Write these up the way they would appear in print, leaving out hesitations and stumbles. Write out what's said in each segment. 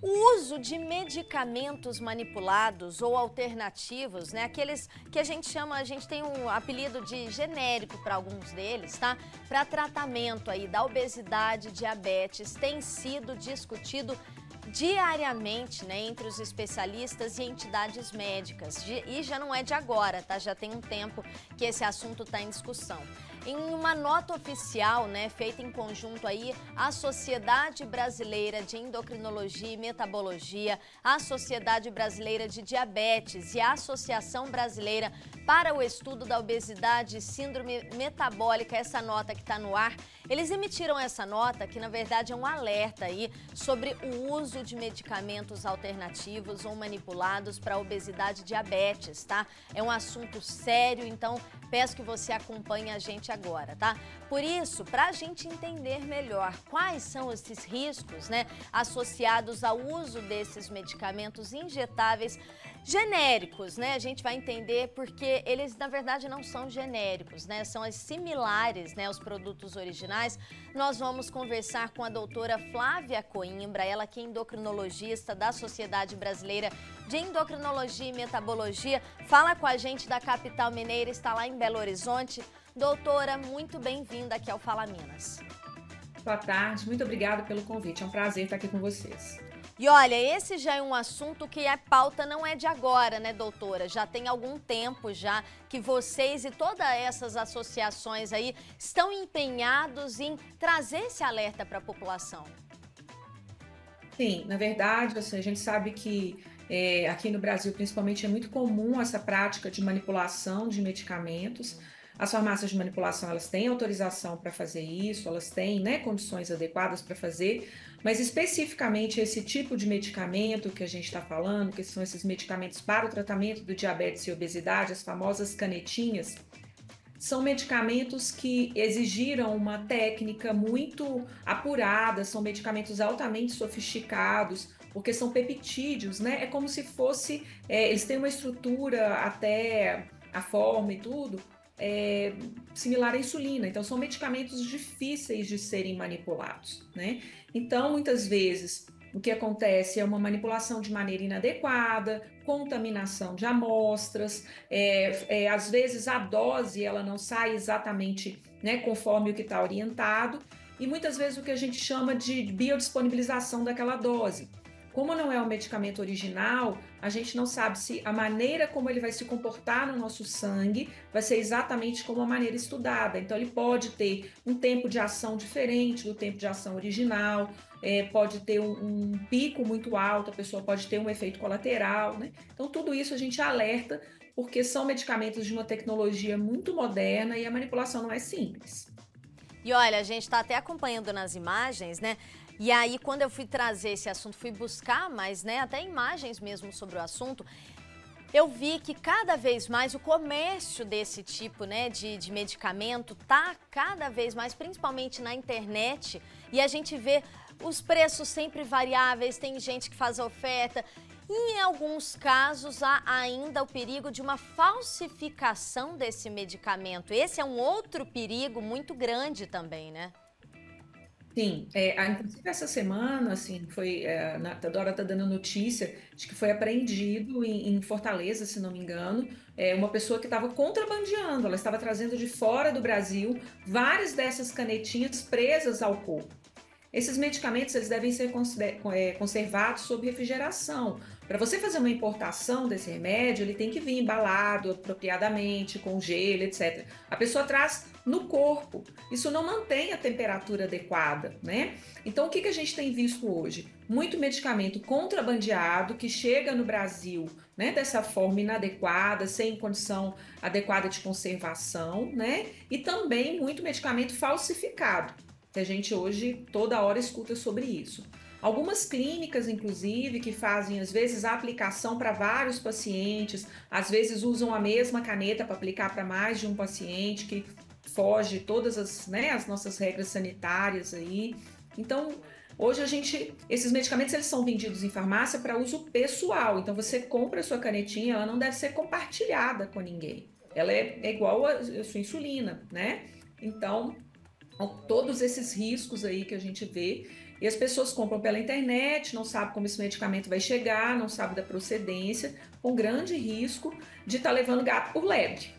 O uso de medicamentos manipulados ou alternativos, né, aqueles que a gente tem um apelido de genérico para alguns deles, tá? Para tratamento aí da obesidade, diabetes, tem sido discutido diariamente, né, entre os especialistas e entidades médicas. E já não é de agora, tá? Já tem um tempo que esse assunto está em discussão. Em uma nota oficial, né, feita em conjunto aí, a Sociedade Brasileira de Endocrinologia e Metabologia, a Sociedade Brasileira de Diabetes e a Associação Brasileira para o Estudo da Obesidade e Síndrome Metabólica, essa nota que está no ar, eles emitiram essa nota que, na verdade, é um alerta aí sobre o uso de medicamentos alternativos ou manipulados para obesidade e diabetes, tá? É um assunto sério, então peço que você acompanhe a gente agora, tá? Por isso, para a gente entender melhor quais são esses riscos, né, associados ao uso desses medicamentos injetáveis genéricos, né? A gente vai entender porque eles, na verdade, não são genéricos, né? São as similares, né, aos produtos originais. Nós vamos conversar com a doutora Flávia Coimbra, ela que é endocrinologista da Sociedade Brasileira de Endocrinologia e Metabologia. Fala com a gente da capital mineira, está lá em Belo Horizonte. Doutora, muito bem-vinda aqui ao Fala Minas. Boa tarde, muito obrigada pelo convite. É um prazer estar aqui com vocês. E olha, esse já é um assunto que a pauta não é de agora, né, doutora? Já tem algum tempo já que vocês e todas essas associações aí estão empenhados em trazer esse alerta para a população. Sim, na verdade, assim, a gente sabe que aqui no Brasil, principalmente, é muito comum essa prática de manipulação de medicamentos. As farmácias de manipulação, elas têm autorização para fazer isso, elas têm, né, condições adequadas para fazer, mas especificamente esse tipo de medicamento que a gente está falando, que são esses medicamentos para o tratamento do diabetes e obesidade, as famosas canetinhas, são medicamentos que exigiram uma técnica muito apurada, são medicamentos altamente sofisticados, porque são peptídeos, né? É como se fosse, eles têm uma estrutura até a forma e tudo, é, similar à insulina. Então, são medicamentos difíceis de serem manipulados, né? Então, muitas vezes, o que acontece é uma manipulação de maneira inadequada, contaminação de amostras, às vezes a dose ela não sai exatamente, né, conforme o que está orientado, e muitas vezes o que a gente chama de biodisponibilização daquela dose. Como não é o medicamento original, a gente não sabe se a maneira como ele vai se comportar no nosso sangue vai ser exatamente como a maneira estudada. Então, ele pode ter um tempo de ação diferente do tempo de ação original, pode ter um pico muito alto, a pessoa pode ter um efeito colateral, né? Então, tudo isso a gente alerta porque são medicamentos de uma tecnologia muito moderna e a manipulação não é simples. E olha, a gente está até acompanhando nas imagens, né? E aí, quando eu fui trazer esse assunto, fui buscar mais, né, até imagens mesmo sobre o assunto, eu vi que cada vez mais o comércio desse tipo, né, de medicamento tá cada vez mais, principalmente na internet, e a gente vê os preços sempre variáveis, tem gente que faz oferta, e em alguns casos há ainda o perigo de uma falsificação desse medicamento. Esse é um outro perigo muito grande também, né? Sim, inclusive essa semana, assim, a Dora está dando notícia de que foi apreendido em Fortaleza, se não me engano, uma pessoa que estava contrabandeando, ela estava trazendo de fora do Brasil várias dessas canetinhas presas ao corpo. Esses medicamentos eles devem ser conservados sob refrigeração. Para você fazer uma importação desse remédio, ele tem que vir embalado apropriadamente, com gelo, etc. A pessoa traz no corpo. Isso não mantém a temperatura adequada, né? Então, o que a gente tem visto hoje? Muito medicamento contrabandeado que chega no Brasil, né, dessa forma inadequada, sem condição adequada de conservação, né? E também muito medicamento falsificado, que a gente hoje toda hora escuta sobre isso. Algumas clínicas, inclusive, que fazem às vezes a aplicação para vários pacientes, às vezes usam a mesma caneta para aplicar para mais de um paciente, que foge todas as, né, as nossas regras sanitárias aí. Então, hoje esses medicamentos eles são vendidos em farmácia para uso pessoal. Então, você compra a sua canetinha, ela não deve ser compartilhada com ninguém. Ela é igual a sua insulina, né? Então, todos esses riscos aí que a gente vê, E as pessoas compram pela internet, não sabem como esse medicamento vai chegar, não sabem da procedência, com grande risco de estar levando gato por lebre.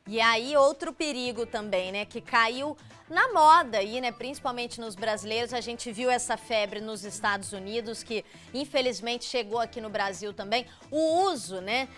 E aí, outro perigo também, né, que caiu na moda aí, né, principalmente nos brasileiros. A gente viu essa febre nos Estados Unidos, que infelizmente chegou aqui no Brasil também. O uso, né,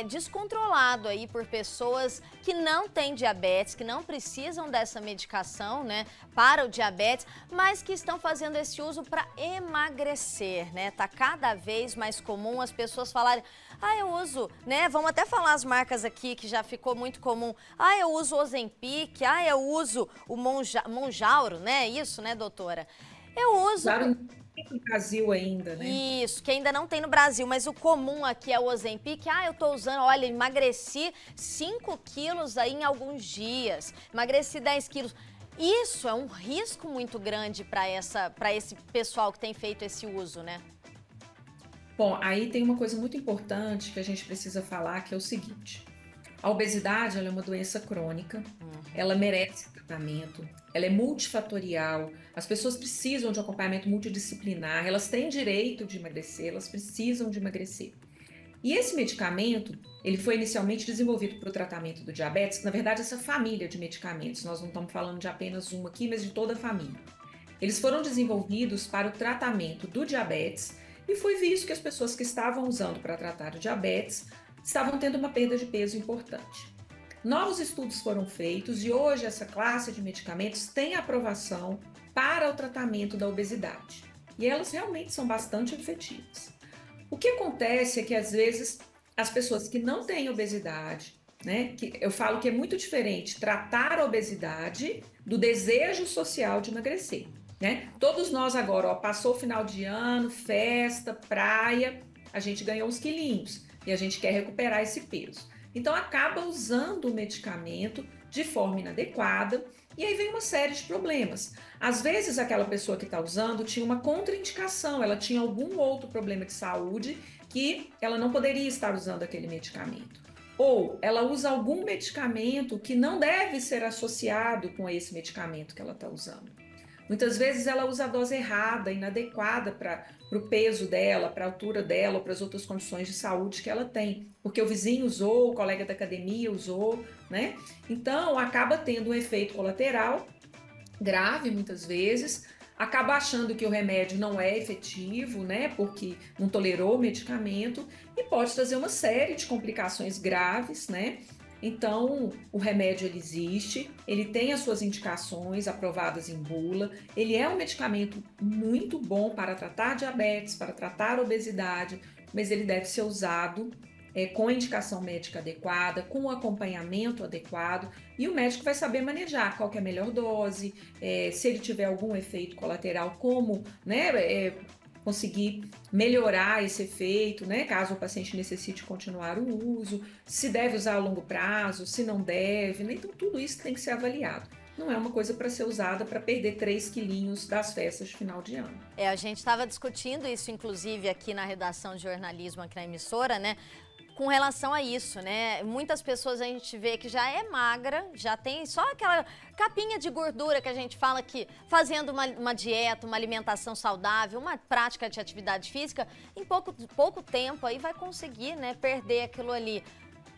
descontrolado aí por pessoas que não têm diabetes, que não precisam dessa medicação, né, para o diabetes, mas que estão fazendo esse uso para emagrecer, né? Tá cada vez mais comum as pessoas falarem: ah, eu uso, né? Vamos até falar as marcas aqui que já ficou muito comum. Ah, eu uso Ozempic, ah, eu uso o Monjauro, né? Isso, né, doutora? Eu uso... Claro, não tem no Brasil ainda, né? Isso, que ainda não tem no Brasil, mas o comum aqui é o Ozempic. Ah, eu tô usando, olha, emagreci 5 quilos aí em alguns dias, emagreci 10 quilos. Isso é um risco muito grande para esse pessoal que tem feito esse uso, né? Bom, aí tem uma coisa muito importante que a gente precisa falar, que é o seguinte: a obesidade, ela é uma doença crônica, ela merece tratamento, ela é multifatorial, as pessoas precisam de um acompanhamento multidisciplinar, elas têm direito de emagrecer, elas precisam de emagrecer. E esse medicamento, ele foi inicialmente desenvolvido para o tratamento do diabetes, na verdade essa família de medicamentos, nós não estamos falando de apenas um aqui, mas de toda a família. Eles foram desenvolvidos para o tratamento do diabetes e foi visto que as pessoas que estavam usando para tratar o diabetes estavam tendo uma perda de peso importante. Novos estudos foram feitos e hoje essa classe de medicamentos tem aprovação para o tratamento da obesidade. E elas realmente são bastante efetivas. O que acontece é que às vezes as pessoas que não têm obesidade, né, que eu falo que é muito diferente tratar a obesidade do desejo social de emagrecer, né? Todos nós agora, ó, passou o final de ano, festa, praia, a gente ganhou uns quilinhos e a gente quer recuperar esse peso. Então acaba usando o medicamento de forma inadequada e aí vem uma série de problemas. Às vezes aquela pessoa que está usando tinha uma contraindicação, ela tinha algum outro problema de saúde que ela não poderia estar usando aquele medicamento. Ou ela usa algum medicamento que não deve ser associado com esse medicamento que ela está usando. Muitas vezes ela usa a dose errada, inadequada para o peso dela, para a altura dela, ou para as outras condições de saúde que ela tem. Porque o vizinho usou, o colega da academia usou, né? Então, acaba tendo um efeito colateral grave, muitas vezes, acaba achando que o remédio não é efetivo, né? Porque não tolerou o medicamento e pode trazer uma série de complicações graves, né? Então, o remédio ele existe, ele tem as suas indicações aprovadas em bula, ele é um medicamento muito bom para tratar diabetes, para tratar obesidade, mas ele deve ser usado com a indicação médica adequada, com o acompanhamento adequado, e o médico vai saber manejar qual que é a melhor dose, se ele tiver algum efeito colateral, como, né, conseguir melhorar esse efeito, né? Caso o paciente necessite continuar o uso, se deve usar a longo prazo, se não deve, né? Então tudo isso tem que ser avaliado. Não é uma coisa para ser usada para perder 3 quilinhos das festas de final de ano. A gente estava discutindo isso, inclusive, aqui na redação de jornalismo, aqui na emissora, né? Com relação a isso, né? Muitas pessoas a gente vê que já é magra, já tem só aquela capinha de gordura que a gente fala que fazendo uma dieta, uma alimentação saudável, uma prática de atividade física, em pouco tempo aí vai conseguir, né, perder aquilo ali.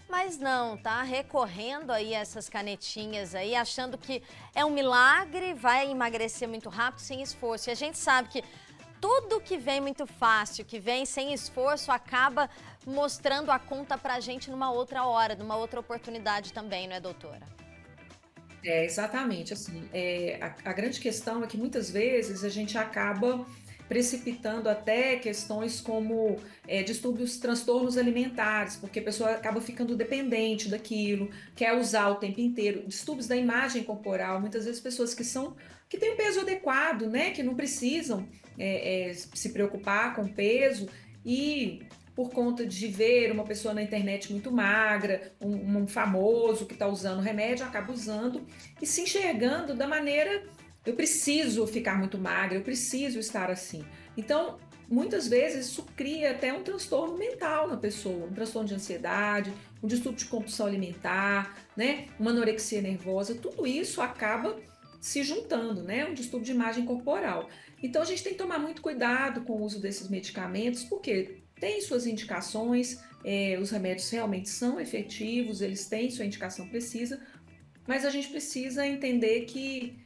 Mas não, tá recorrendo aí a essas canetinhas aí, achando que é um milagre, vai emagrecer muito rápido, sem esforço. E a gente sabe que tudo que vem muito fácil, que vem sem esforço, acaba mostrando a conta pra gente numa outra hora, numa outra oportunidade também, não é, doutora? Exatamente, assim, a grande questão é que muitas vezes a gente acaba precipitando até questões como distúrbios, transtornos alimentares, porque a pessoa acaba ficando dependente daquilo, quer usar o tempo inteiro, distúrbios da imagem corporal, muitas vezes pessoas que têm um peso adequado, né, que não precisam se preocupar com o peso e por conta de ver uma pessoa na internet muito magra, um famoso que está usando remédio, acaba usando e se enxergando da maneira: eu preciso ficar muito magra, eu preciso estar assim. Então, muitas vezes isso cria até um transtorno mental na pessoa, um transtorno de ansiedade, um distúrbio de compulsão alimentar, né? Uma anorexia nervosa, tudo isso acaba se juntando, né? Um distúrbio de imagem corporal. Então, a gente tem que tomar muito cuidado com o uso desses medicamentos, porque tem suas indicações, os remédios realmente são efetivos, eles têm sua indicação precisa, mas a gente precisa entender que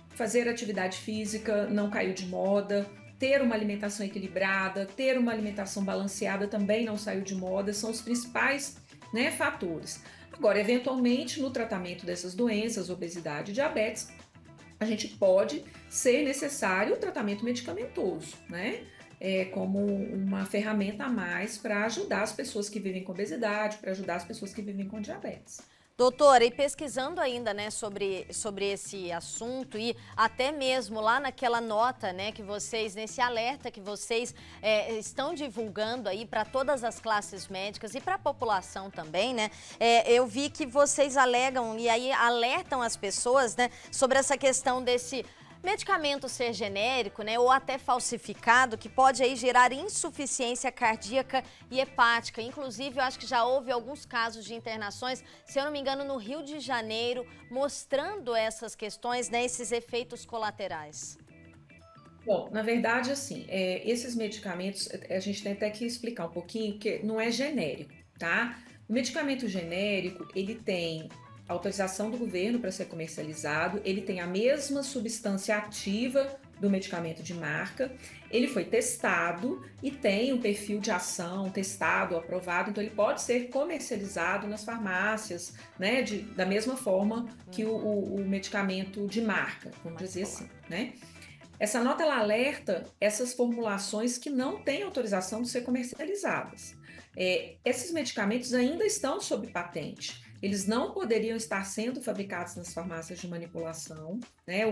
fazer atividade física não caiu de moda, ter uma alimentação equilibrada, ter uma alimentação balanceada também não saiu de moda, são os principais, né, fatores. Agora, eventualmente, no tratamento dessas doenças, obesidade e diabetes, a gente pode ser necessário o tratamento medicamentoso, né? Como uma ferramenta a mais para ajudar as pessoas que vivem com obesidade, para ajudar as pessoas que vivem com diabetes. Doutora, e pesquisando ainda, né, sobre esse assunto e até mesmo lá naquela nota, né, que vocês, nesse alerta que vocês estão divulgando aí para todas as classes médicas e para a população também, né, eu vi que vocês alegam e aí alertam as pessoas, né, sobre essa questão desse medicamento ser genérico, né, ou até falsificado, que pode aí gerar insuficiência cardíaca e hepática. Inclusive, eu acho que já houve alguns casos de internações, se eu não me engano, no Rio de Janeiro, mostrando essas questões, né, esses efeitos colaterais. Bom, na verdade, assim, esses medicamentos, a gente tem até que explicar um pouquinho, que não é genérico, tá? O medicamento genérico, ele tem autorização do governo para ser comercializado, ele tem a mesma substância ativa do medicamento de marca, ele foi testado e tem um perfil de ação testado, aprovado, então ele pode ser comercializado nas farmácias, né, da mesma forma que o medicamento de marca, vamos dizer assim, né? Essa nota ela alerta essas formulações que não têm autorização de ser comercializadas. Esses medicamentos ainda estão sob patente. Eles não poderiam estar sendo fabricados nas farmácias de manipulação, né?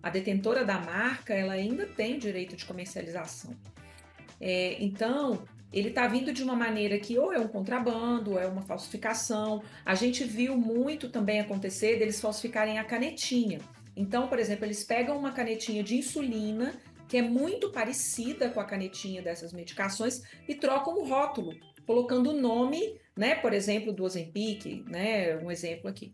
A detentora da marca ela ainda tem direito de comercialização. Então, ele está vindo de uma maneira que ou é um contrabando, ou é uma falsificação. A gente viu muito também acontecer deles falsificarem a canetinha. Então, por exemplo, eles pegam uma canetinha de insulina, que é muito parecida com a canetinha dessas medicações, e trocam o rótulo, colocando o nome, né, por exemplo, do Ozempic, né, um exemplo aqui.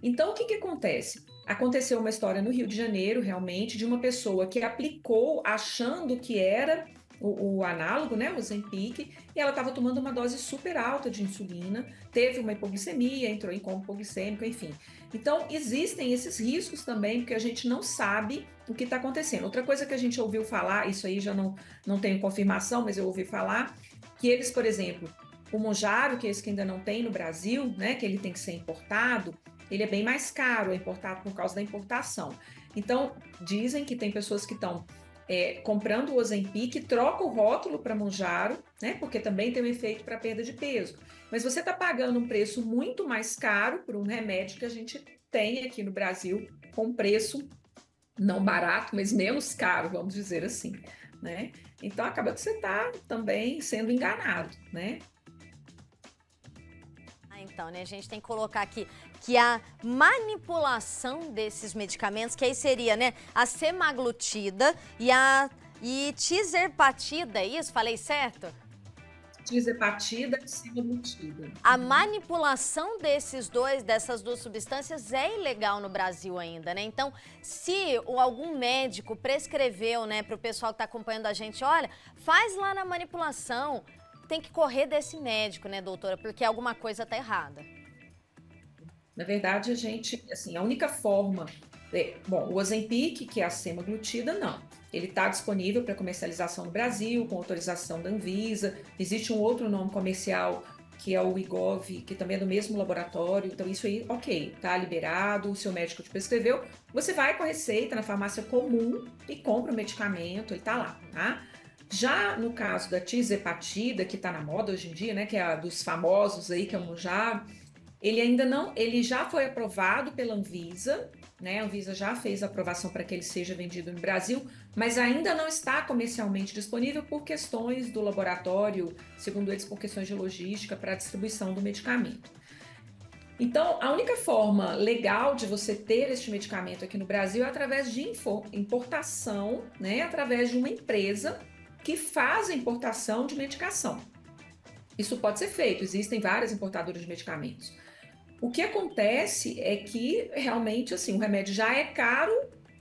Então, o que que acontece? Aconteceu uma história no Rio de Janeiro, realmente, de uma pessoa que aplicou achando que era o análogo, né, o Ozempic, e ela estava tomando uma dose super alta de insulina, teve uma hipoglicemia, entrou em coma hipoglicêmico, enfim. Então, existem esses riscos também, porque a gente não sabe o que está acontecendo. Outra coisa que a gente ouviu falar, isso aí já não tenho confirmação, mas eu ouvi falar, que eles, por exemplo, o Mounjaro, que é esse que ainda não tem no Brasil, né, que ele tem que ser importado, ele é bem mais caro, é importado por causa da importação. Então, dizem que tem pessoas que estão comprando o Ozempic, troca o rótulo para Mounjaro, né? Porque também tem um efeito para perda de peso. Mas você está pagando um preço muito mais caro por um remédio que a gente tem aqui no Brasil, com preço não barato, mas menos caro, vamos dizer assim, né? Então acaba que você está também sendo enganado, né? Então, né, a gente tem que colocar aqui que a manipulação desses medicamentos, que aí seria, né, a semaglutida e tirzepatida, é isso? Falei certo? Tirzepatida e semaglutida. A manipulação dessas duas substâncias é ilegal no Brasil ainda, né? Então, se algum médico prescreveu, né, para o pessoal que está acompanhando a gente, olha, faz lá na manipulação, tem que correr desse médico, né, doutora? Porque alguma coisa tá errada. Na verdade, a gente, assim, a única forma... bom, o Ozempic, que é a semaglutida, não. Ele está disponível para comercialização no Brasil, com autorização da Anvisa. Existe um outro nome comercial, que é o Wegovy, que também é do mesmo laboratório. Então, isso aí, ok, tá liberado, o seu médico te prescreveu. Você vai com a receita na farmácia comum e compra o medicamento, ele tá lá, tá? Já no caso da tirzepatida, que está na moda hoje em dia, né, que é a dos famosos aí, que é o Mounjaro, ele ainda não, ele já foi aprovado pela Anvisa, né? A Anvisa já fez a aprovação para que ele seja vendido no Brasil, mas ainda não está comercialmente disponível por questões do laboratório, segundo eles, por questões de logística para a distribuição do medicamento. Então, a única forma legal de você ter este medicamento aqui no Brasil é através de importação, né? Através de uma empresa que faz a importação de medicação. Isso pode ser feito, existem várias importadoras de medicamentos. O que acontece é que realmente assim, o remédio já é caro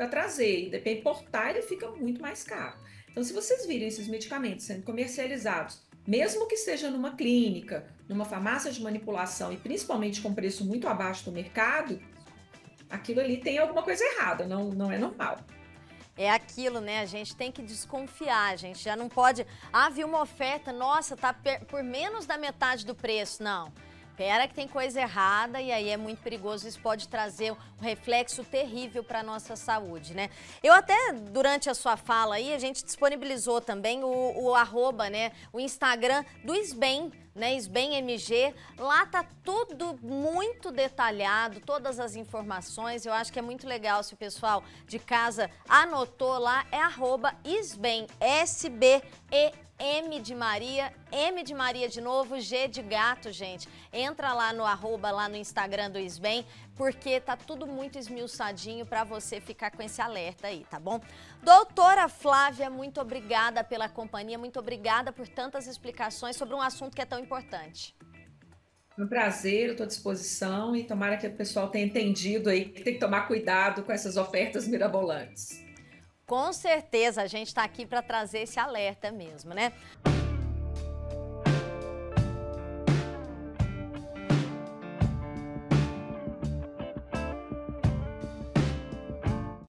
para trazer. E para importar, ele fica muito mais caro. Então, se vocês virem esses medicamentos sendo comercializados, mesmo que seja numa clínica, numa farmácia de manipulação e principalmente com preço muito abaixo do mercado, aquilo ali tem alguma coisa errada, não é normal. É aquilo, né? A gente tem que desconfiar, a gente já não pode... Ah, viu uma oferta, nossa, tá por menos da metade do preço. Não, pera que tem coisa errada e aí é muito perigoso, isso pode trazer um reflexo terrível para a nossa saúde, né? Eu até, durante a sua fala aí, a gente disponibilizou também o arroba, né? O Instagram do SBEM, né, SBEM MG, lá tá tudo muito detalhado, todas as informações. Eu acho que é muito legal se o pessoal de casa anotou lá, é arroba SBEM, S-B-E-M de Maria, M de Maria de novo, G de gato, gente. Entra lá no arroba, lá no Instagram do SBEM, porque tá tudo muito esmiuçadinho para você ficar com esse alerta aí, tá bom? Doutora Flávia, muito obrigada pela companhia, muito obrigada por tantas explicações sobre um assunto que é tão importante. É um prazer, eu estou à disposição e tomara que o pessoal tenha entendido aí que tem que tomar cuidado com essas ofertas mirabolantes. Com certeza, a gente está aqui para trazer esse alerta mesmo, né?